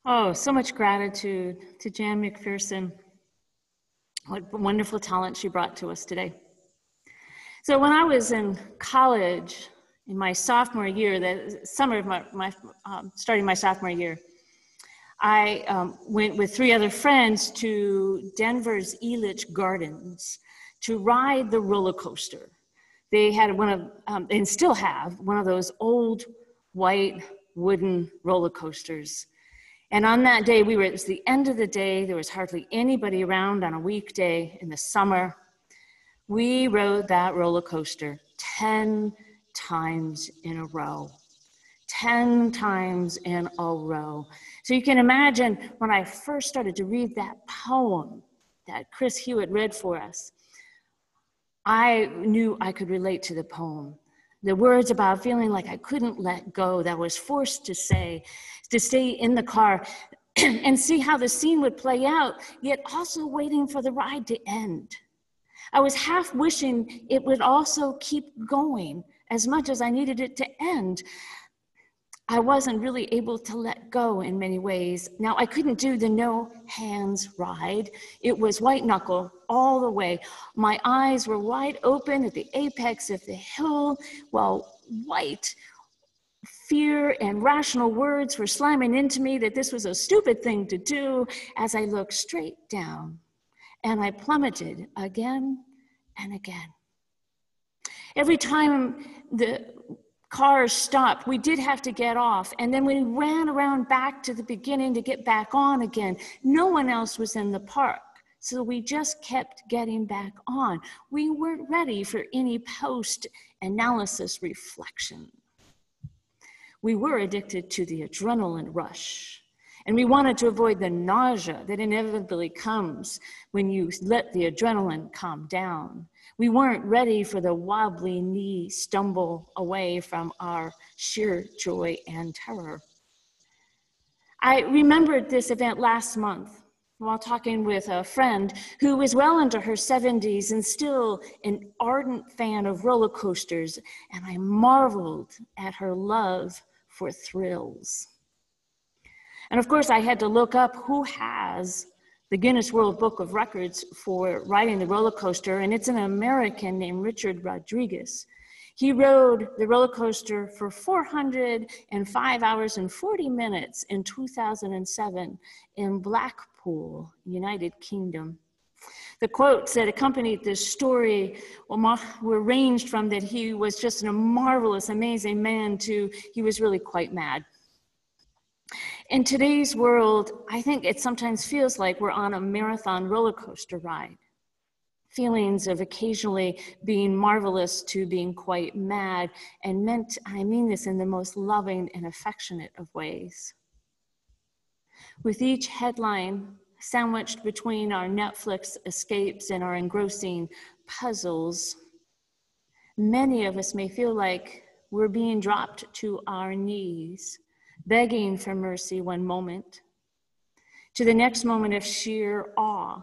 Oh, so much gratitude to Jan McPherson. What wonderful talent she brought to us today. So when I was in college, in my sophomore year, the summer of starting my sophomore year, I went with 3 other friends to Denver's Elitch Gardens to ride the roller coaster. They had and still have, one of those old white wooden roller coasters. And on that day, it was the end of the day. There was hardly anybody around on a weekday in the summer. We rode that roller coaster 10 times in a row. 10 times in a row. So you can imagine when I first started to read that poem that Chris Hewitt read for us, I knew I could relate to the poem. The words about feeling like I couldn't let go, that I was forced to stay in the car and see how the scene would play out, yet also waiting for the ride to end. I was half wishing it would also keep going as much as I needed it to end. I wasn't really able to let go in many ways. Now, I couldn't do the no hands ride. It was white knuckle all the way. My eyes were wide open at the apex of the hill, while white fear and rational words were slamming into me that this was a stupid thing to do as I looked straight down, and I plummeted again and again. Every time the cars stopped, we did have to get off, and then we ran around back to the beginning to get back on again. No one else was in the park, so we just kept getting back on. We weren't ready for any post-analysis reflection. We were addicted to the adrenaline rush, and we wanted to avoid the nausea that inevitably comes when you let the adrenaline calm down. We weren't ready for the wobbly knee stumble away from our sheer joy and terror. I remembered this event last month while talking with a friend who was well into her 70s and still an ardent fan of roller coasters, and I marveled at her love for thrills. And of course, I had to look up who has the Guinness World Book of Records for riding the roller coaster, and it's an American named Richard Rodriguez. He rode the roller coaster for 405 hours and 40 minutes in 2007 in Blackpool, United Kingdom. The quotes that accompanied this story were ranged from that he was just a marvelous, amazing man to he was really quite mad. In today's world, I think it sometimes feels like we're on a marathon roller coaster ride. Feelings of occasionally being marvelous to being quite mad, and I mean this in the most loving and affectionate of ways. With each headline sandwiched between our Netflix escapes and our engrossing puzzles, many of us may feel like we're being dropped to our knees, begging for mercy one moment, to the next moment of sheer awe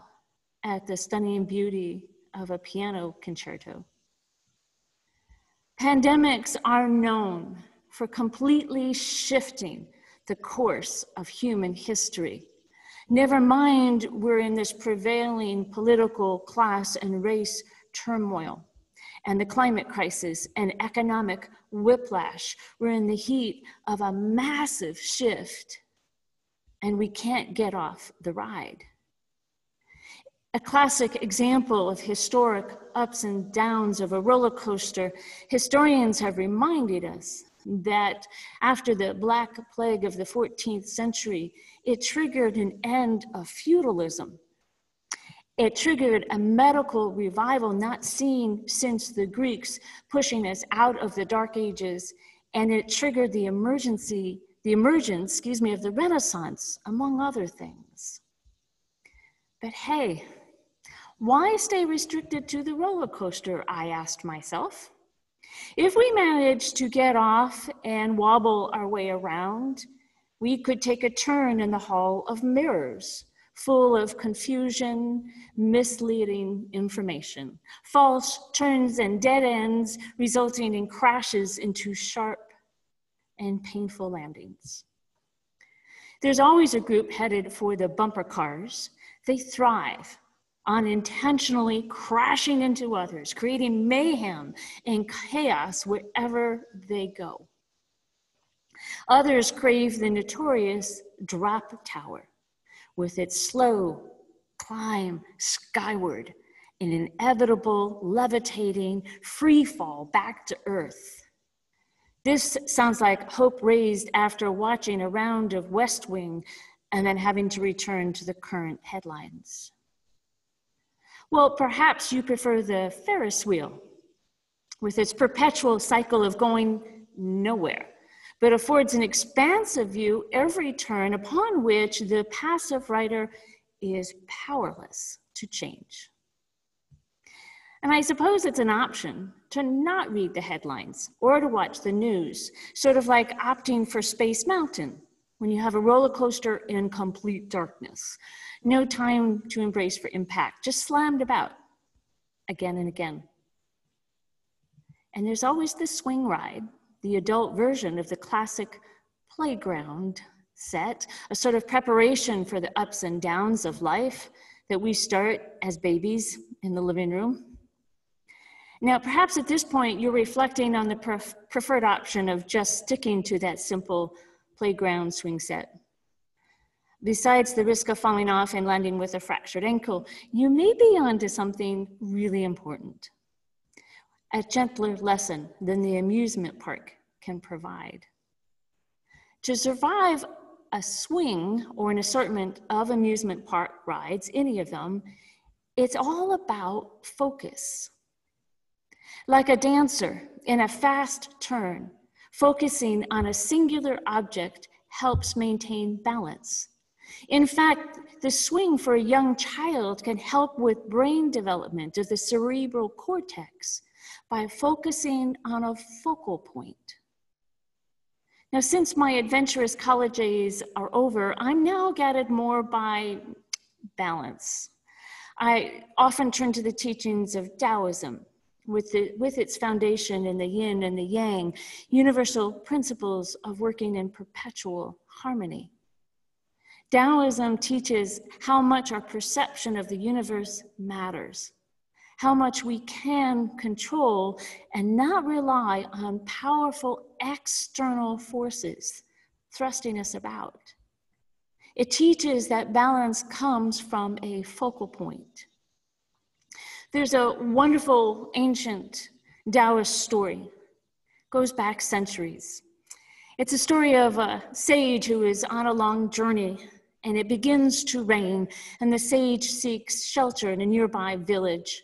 at the stunning beauty of a piano concerto. Pandemics are known for completely shifting the course of human history. Never mind, we're in this prevailing political class and race turmoil, and the climate crisis and economic whiplash. We're in the heat of a massive shift, and we can't get off the ride. A classic example of historic ups and downs of a roller coaster, historians have reminded us that after the Black Plague of the 14th century, it triggered an end of feudalism. It triggered a medical revival not seen since the Greeks, pushing us out of the Dark Ages, and it triggered the emergence, of the Renaissance, among other things. But hey, why stay restricted to the roller coaster, I asked myself. If we manage to get off and wobble our way around, we could take a turn in the Hall of Mirrors, full of confusion, misleading information, false turns and dead ends resulting in crashes into sharp and painful landings. There's always a group headed for the bumper cars. They thrive on intentionally crashing into others, creating mayhem and chaos wherever they go. Others crave the notorious drop tower with its slow climb skyward, an inevitable, levitating free fall back to earth. This sounds like hope raised after watching a round of West Wing and then having to return to the current headlines. Well, perhaps you prefer the Ferris wheel with its perpetual cycle of going nowhere, but affords an expansive view every turn upon which the passive writer is powerless to change. And I suppose it's an option to not read the headlines or to watch the news, sort of like opting for Space Mountain when you have a roller coaster in complete darkness. No time to embrace for impact, just slammed about again and again. And there's always the swing ride, the adult version of the classic playground set, a sort of preparation for the ups and downs of life that we start as babies in the living room. Now, perhaps at this point, you're reflecting on the preferred option of just sticking to that simple playground swing set. Besides the risk of falling off and landing with a fractured ankle, you may be onto something really important, a gentler lesson than the amusement park can provide. To survive a swing or an assortment of amusement park rides, any of them, it's all about focus. Like a dancer in a fast turn, focusing on a singular object helps maintain balance. In fact, the swing for a young child can help with brain development of the cerebral cortex by focusing on a focal point. Now, since my adventurous college days are over, I'm now guided more by balance. I often turn to the teachings of Taoism, with its foundation in the yin and the yang, universal principles of working in perpetual harmony. Taoism teaches how much our perception of the universe matters, how much we can control and not rely on powerful external forces thrusting us about. It teaches that balance comes from a focal point. There's a wonderful ancient Taoist story, goes back centuries. It's a story of a sage who is on a long journey, and it begins to rain, and the sage seeks shelter in a nearby village.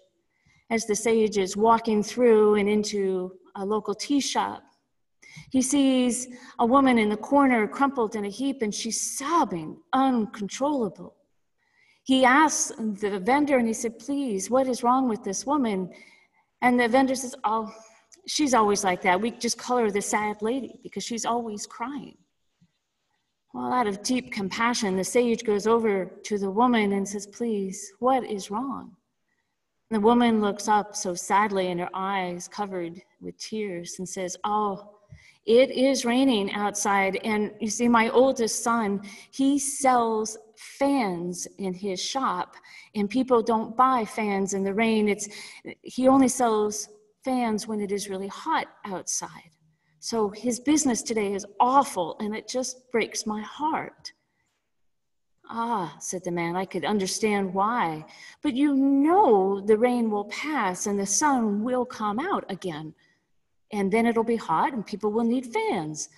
As the sage is walking through and into a local tea shop, he sees a woman in the corner crumpled in a heap, and she's sobbing, uncontrollable. He asks the vendor, and he said, "Please, what is wrong with this woman?" And the vendor says, "Oh, she's always like that. We just call her the sad lady because she's always crying." Well, out of deep compassion, the sage goes over to the woman and says, "Please, what is wrong?" And the woman looks up so sadly, and her eyes covered with tears, and says, "Oh, it is raining outside, and you see, my oldest son, he sells fans in his shop, and people don't buy fans in the rain. He only sells fans when it is really hot outside. So his business today is awful, and it just breaks my heart." "Ah," said the man, "I could understand why, but you know the rain will pass and the sun will come out again, and then it'll be hot and people will need fans."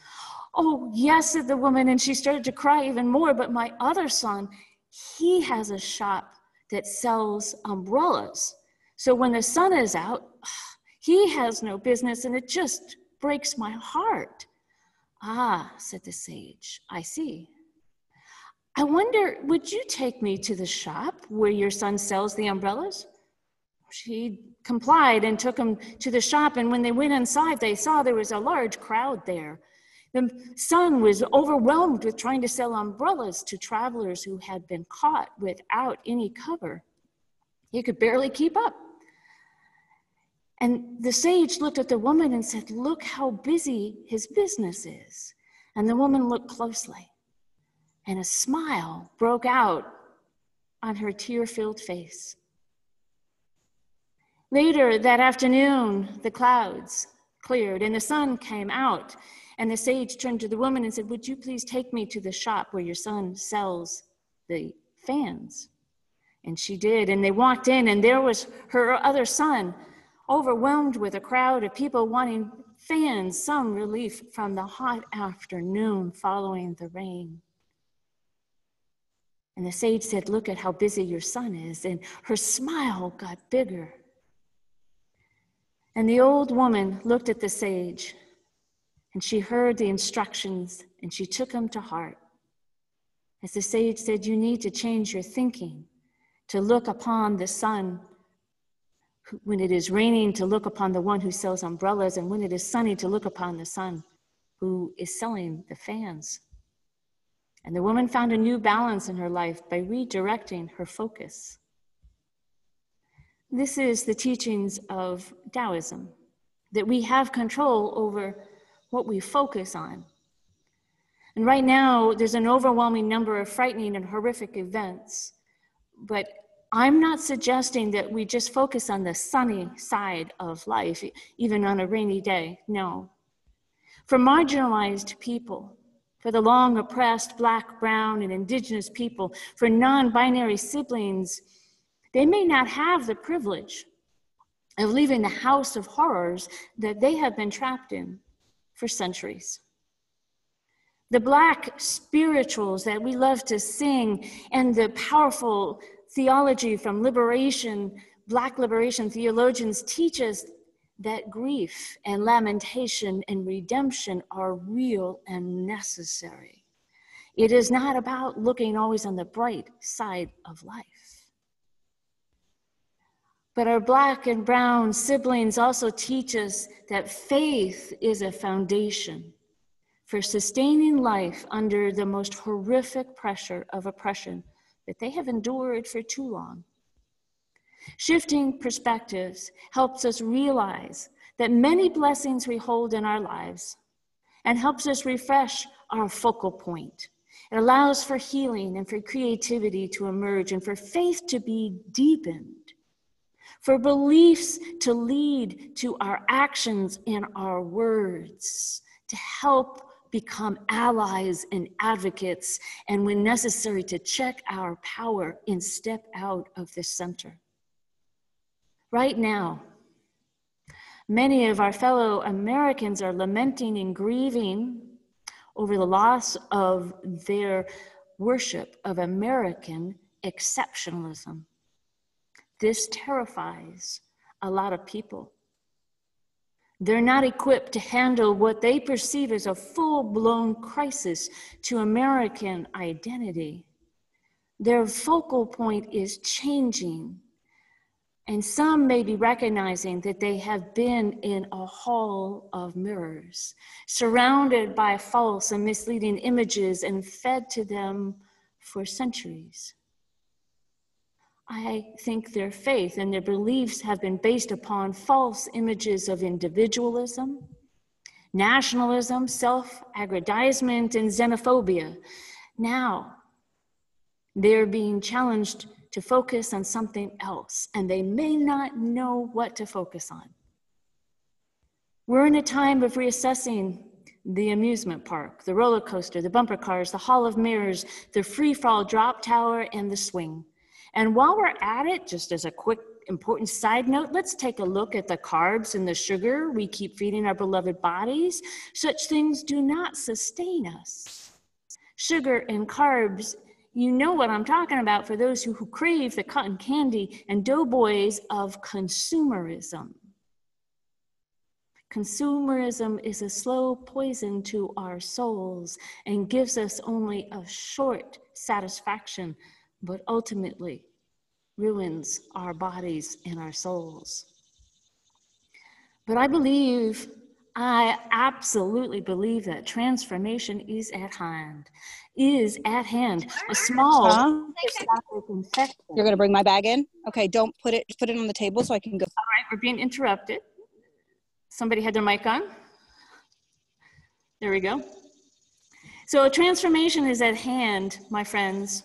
"Oh, yes," said the woman, and she started to cry even more. "But my other son, he has a shop that sells umbrellas. So when the sun is out, he has no business, and it just breaks my heart." "Ah," said the sage, "I see. I wonder, would you take me to the shop where your son sells the umbrellas?" She complied and took him to the shop, and when they went inside, they saw there was a large crowd there. The son was overwhelmed with trying to sell umbrellas to travelers who had been caught without any cover. He could barely keep up. And the sage looked at the woman and said, "Look how busy his business is." And the woman looked closely. and a smile broke out on her tear-filled face. Later that afternoon, the clouds cleared and the sun came out, and the sage turned to the woman and said, "Would you please take me to the shop where your son sells the fans?" And she did, and they walked in, and there was her other son, overwhelmed with a crowd of people wanting fans, some relief from the hot afternoon following the rain. And the sage said, "Look at how busy your son is." And her smile got bigger. And the old woman looked at the sage, and she heard the instructions, and she took them to heart. As the sage said, "You need to change your thinking, to look upon the sun when it is raining, to look upon the one who sells umbrellas, and when it is sunny, to look upon the son who is selling the fans." And the woman found a new balance in her life by redirecting her focus. This is the teachings of Taoism, that we have control over what we focus on. And right now, there's an overwhelming number of frightening and horrific events, but I'm not suggesting that we just focus on the sunny side of life, even on a rainy day. No. For marginalized people, for the long oppressed Black, brown, and indigenous people, for non-binary siblings, they may not have the privilege of leaving the house of horrors that they have been trapped in for centuries. The Black spirituals that we love to sing and the powerful theology from Black liberation theologians teach us that grief and lamentation and redemption are real and necessary. It is not about looking always on the bright side of life. But our Black and brown siblings also teach us that faith is a foundation for sustaining life under the most horrific pressure of oppression that they have endured for too long. Shifting perspectives helps us realize that many blessings we hold in our lives and helps us refresh our focal point. It allows for healing and for creativity to emerge and for faith to be deepened, for beliefs to lead to our actions and our words, to help become allies and advocates, and when necessary, to check our power and step out of the center. Right now, many of our fellow Americans are lamenting and grieving over the loss of their worship of American exceptionalism. This terrifies a lot of people. They're not equipped to handle what they perceive as a full-blown crisis to American identity. Their focal point is changing, and some may be recognizing that they have been in a hall of mirrors, surrounded by false and misleading images and fed to them for centuries. I think their faith and their beliefs have been based upon false images of individualism, nationalism, self-aggrandizement, and xenophobia. Now, they're being challenged to focus on something else, and they may not know what to focus on. We're in a time of reassessing the amusement park, the roller coaster, the bumper cars, the hall of mirrors, the free-fall drop tower, and the swing. And while we're at it, just as a quick important side note, let's take a look at the carbs and the sugar we keep feeding our beloved bodies. Such things do not sustain us. Sugar and carbs, you know what I'm talking about for those who crave the cotton candy and doughboys of consumerism. Consumerism is a slow poison to our souls and gives us only a short satisfaction, but ultimately ruins our bodies and our souls. But I absolutely believe that transformation is at hand. A small infection. You're gonna bring my bag in? Okay, don't put it, just put it on the table so I can go. All right, we're being interrupted. Somebody had their mic on. There we go. So a transformation is at hand, my friends.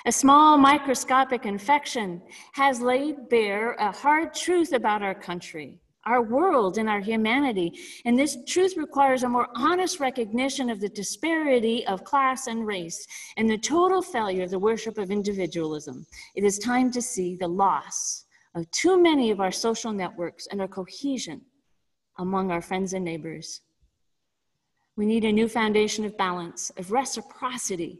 A small microscopic infection has laid bare a hard truth about our country, our world, and our humanity. And this truth requires a more honest recognition of the disparity of class and race and the total failure of the worship of individualism. It is time to see the loss of too many of our social networks and our cohesion among our friends and neighbors. We need a new foundation of balance, of reciprocity.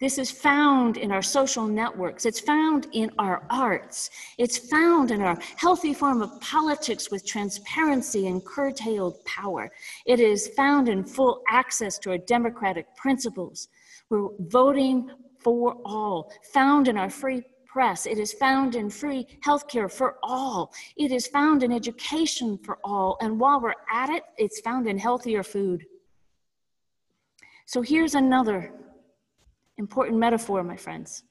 This is found in our social networks. It's found in our arts. It's found in our healthy form of politics with transparency and curtailed power. It is found in full access to our democratic principles. We're voting for all, found in our free press. It is found in free healthcare for all. It is found in education for all. And while we're at it, it's found in healthier food. So here's another important metaphor, my friends.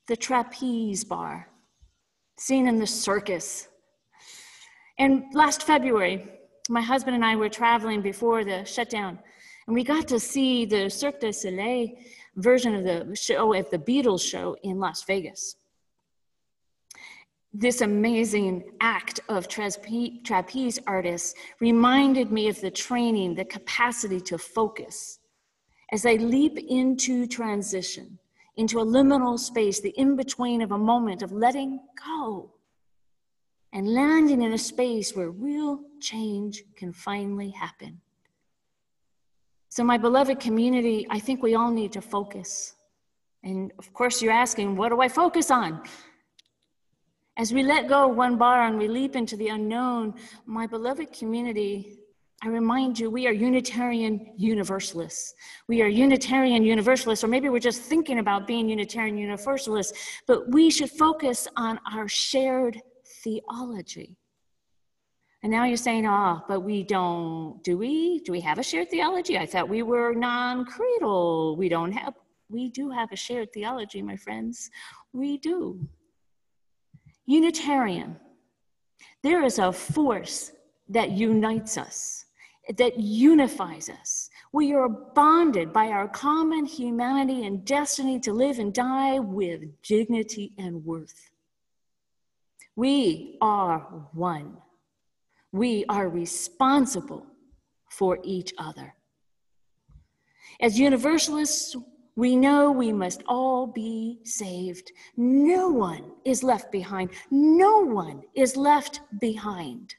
The trapeze bar, seen in the circus. And last February, my husband and I were traveling before the shutdown, and we got to see the Cirque du Soleil version of the show, of the Beatles show in Las Vegas. This amazing act of trapeze artists reminded me of the training, the capacity to focus, as I leap into transition, into a liminal space, the in-between of a moment of letting go and landing in a space where real change can finally happen. So my beloved community, I think we all need to focus. And of course you're asking, what do I focus on? As we let go of one bar and we leap into the unknown, my beloved community, I remind you, we are Unitarian Universalists. We are Unitarian Universalists, or maybe we're just thinking about being Unitarian Universalists, but we should focus on our shared theology. And now you're saying, but we don't, do we have a shared theology? I thought we were non-creedal. We do have a shared theology, my friends. We do. Unitarian, there is a force that unites us, that unifies us. We are bonded by our common humanity and destiny to live and die with dignity and worth. We are one. We are responsible for each other. As Universalists, we know we must all be saved. No one is left behind. No one is left behind.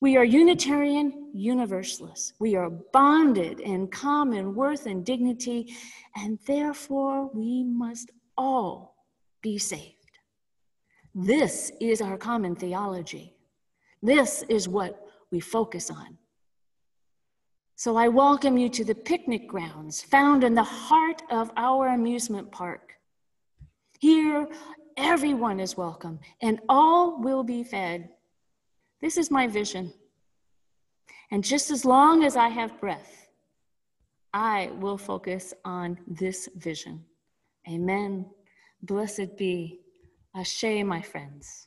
We are Unitarian Universalists. We are bonded in common worth and dignity, and therefore we must all be saved. This is our common theology. This is what we focus on. So I welcome you to the picnic grounds found in the heart of our amusement park. Here, everyone is welcome and all will be fed. This is my vision. And just as long as I have breath, I will focus on this vision. Amen. Blessed be. Ashe, my friends.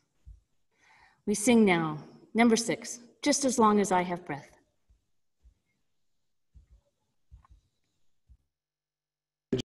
We sing now, number 6, just as long as I have breath.